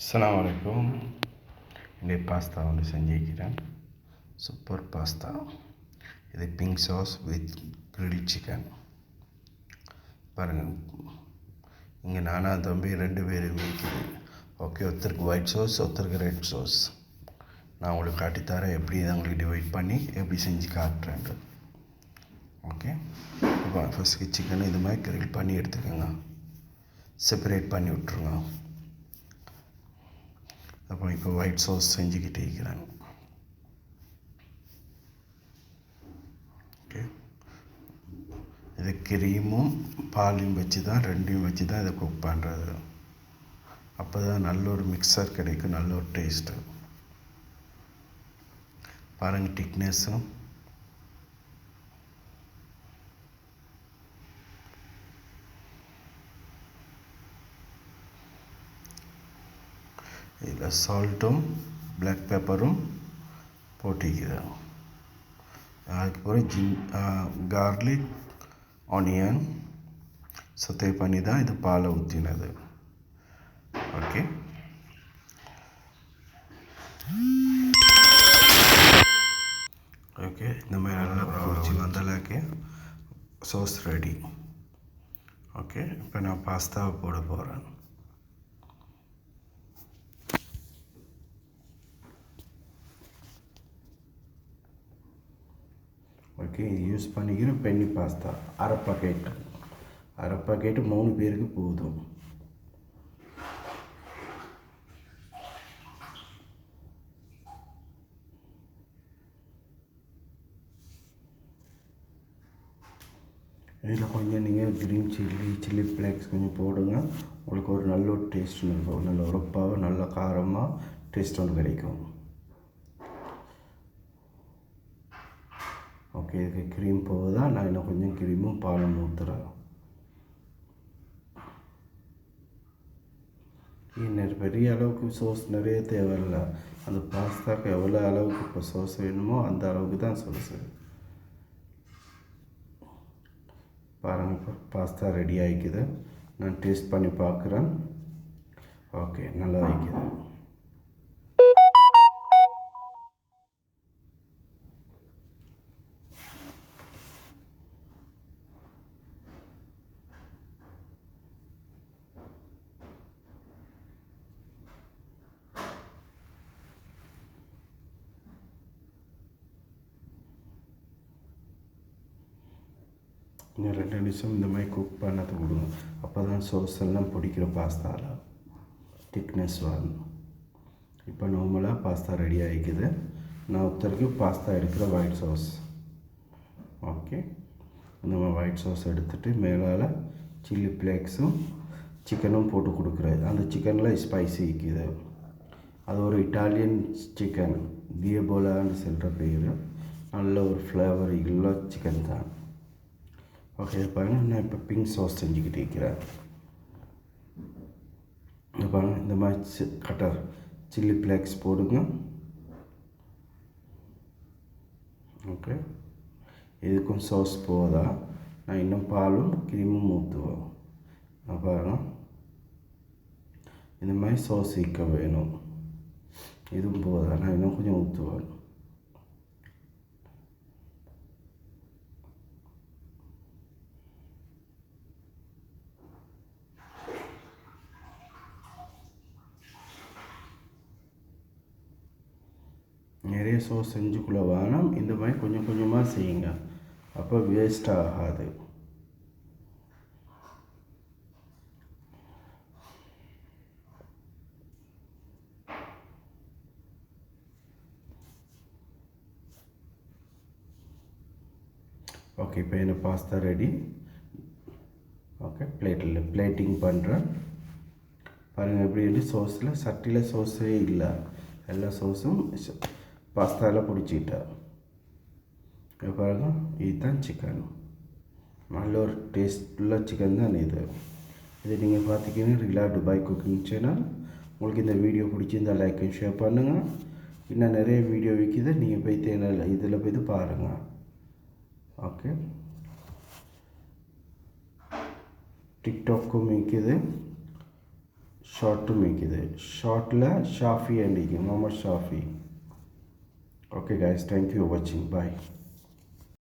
அஸ்ஸலாமு அலைக்கும். இன்றைக்கி பாஸ்தா வந்து செஞ்சுக்கிறேன். Super pasta. இது pink sauce with grill chicken. பாருங்கள், இங்கே நானா தம்பி 2 பேர் மீக்குது. ஓகே, ஒருத்தருக்கு ஒயிட் சாஸ், ஒருத்தருக்கு ரெட் சாஸ். நான் உங்களுக்கு காட்டித்தரேன் எப்படி இதை உங்களுக்கு டிவைட் பண்ணி எப்படி செஞ்சு காட்டுறேன்ட்டு. ஓகே, இப்போ ஃபஸ்ட்டு சிக்கனை இது மாதிரி கிரில் பண்ணி எடுத்துக்கோங்க. செப்பரேட் பண்ணி விட்ருங்க. அப்புறம் இப்போ ஒயிட் சாஸ் செஞ்சுக்கிட்டே இருக்கிறாங்க. ஓகே, இது கிரீமும் பாலையும் வச்சு தான், ரெண்டையும் வச்சு தான் இதை குக் பண்ணுறது. அப்போ தான் நல்ல ஒரு மிக்சர் கிடைக்கும், நல்ல ஒரு டேஸ்ட்டு. பாருங்கள் திக்னஸும். இதில் சால்ட்டும் பிளாக் பெப்பரும் போட்டிக்கிறேன். அதுக்கப்புறம் கார்லிக், ஆனியன் சத்தே பண்ணி தான் இது பாலை ஊற்றினது. ஓகே, ஓகே, இந்த மாதிரி நல்லா பொரிச்சு வந்தளவுக்கு சாஸ் ரெடி. ஓகே, இப்போ நான் பாஸ்தாவை போட போகிறேன். ஓகே, இது யூஸ் பண்ணிக்கிறேன் பென்னி பாஸ்தா. அரை பாக்கெட்டு 3 பேருக்கு போதும். இதில் கொஞ்சம் நீங்கள் க்ரீன் சில்லி ஃப்ளேக்ஸ் கொஞ்சம் போடுங்க. உங்களுக்கு ஒரு நல்ல ஒரு டேஸ்ட் இருக்கும். நல்ல உரப்பாக, நல்ல காரமாக டேஸ்ட் ஒன்று கிடைக்கும். ஓகே, இதுக்கு க்ரீம் போகுதா? நான் இன்னும் கொஞ்சம் க்ரீமும் பாலும் ஊற்றுறேன். பெரிய அளவுக்கு சோஸ் நிறைய தேவையில்லை. அந்த பாஸ்தாவுக்கு எவ்வளோ அளவுக்கு இப்போ சோஸ் வேணுமோ அந்த அளவுக்கு தான் சோஸு. பாருங்கள், இப்போ பாஸ்தா ரெடி ஆகிக்குது. நான் டேஸ்ட் பண்ணி பார்க்குறேன். ஓகே, நல்லா ஆகிக்குது. இன்னும் 2 நிமிஷம் இந்த மாதிரி குக் பண்ணது விடுங்க. அப்போ தான் சோஸ் எல்லாம் பிடிக்கிற பாஸ்தாவில் திக்னஸ் வரும். இப்போ நார்மலாக பாஸ்தா ரெடி ஆகிக்குது. நான் ஒருத்தருக்கு பாஸ்தா எடுக்கிற ஒயிட் சாஸ். ஓகே, இந்த மாதிரி ஒயிட் சாஸ் எடுத்துகிட்டு மேலால் சில்லி ஃப்ளேக்ஸும் சிக்கனும் போட்டு கொடுக்குறது. அந்த சிக்கனில் ஸ்பைசி இருக்குது. அது ஒரு இட்டாலியன் சிக்கன், தியபோலான்னு சொல்கிற பேர். நல்ல ஒரு ஃப்ளேவர் உள்ள சிக்கன் தான். ஓகே, பாருங்கள், நான் இப்போ பிங்க் சாஸ் செஞ்சுக்கிட்டு இருக்கிறேன். பாருங்கள், இந்த மாதிரி கட்டர் சில்லி ஃப்ளேக்ஸ் போடுங்க. ஓகே, இதுக்கும் சாஸ் போதா? நான் இன்னும் பாலும் க்ரீமும் ஊற்றுவேன். பாருங்கள், இந்த மாதிரி சாஸ் ஈக்க வேணும். இதுவும் போதா? நான் இன்னும் கொஞ்சம் ஊற்றுவேன். நிறைய சோஸ் செஞ்சுக்குள்ள வேணாம், இந்த மாதிரி கொஞ்சம் கொஞ்சமாக செய்யுங்க. அப்போ வேஸ்ட் ஆகாது. ஓகே, இப்போ என்ன பாஸ்தா ரெடி. ஓகே, பிளேட்டிங் பண்ணுறேன். பாருங்கள் எப்படி எப்படி சோஸில் சட்டியில் சோஸே இல்லை, எல்லா சோஸும் பாஸ்தாவில் பிடிச்சிக்கிட்டா. பாருங்கள், இதுதான் சிக்கன். நல்ல ஒரு டேஸ்ட்ஃபுல்ல சிக்கன் தான் இது. இது நீங்கள் பார்த்திங்கன்னா ரிலா துபாய் குக்கிங் சேனல். உங்களுக்கு இந்த வீடியோ பிடிச்சிருந்தால் லைக் அண்ட் ஷேர் பண்ணுங்கள். இன்னும் நிறைய வீடியோ விற்கிது, நீங்கள் போய் இதில் போய் பாருங்கள். ஓகே, டிக்டாக்கும் விற்கிது, ஷார்ட் டு மேக் இது ஷார்ட்டில் ஷாஃபி அண்டிக்கு முகமது ஷாஃபி. ஓகே கைஸ், தேங்க்யூ ஃபார் வாட்சிங். பாய்.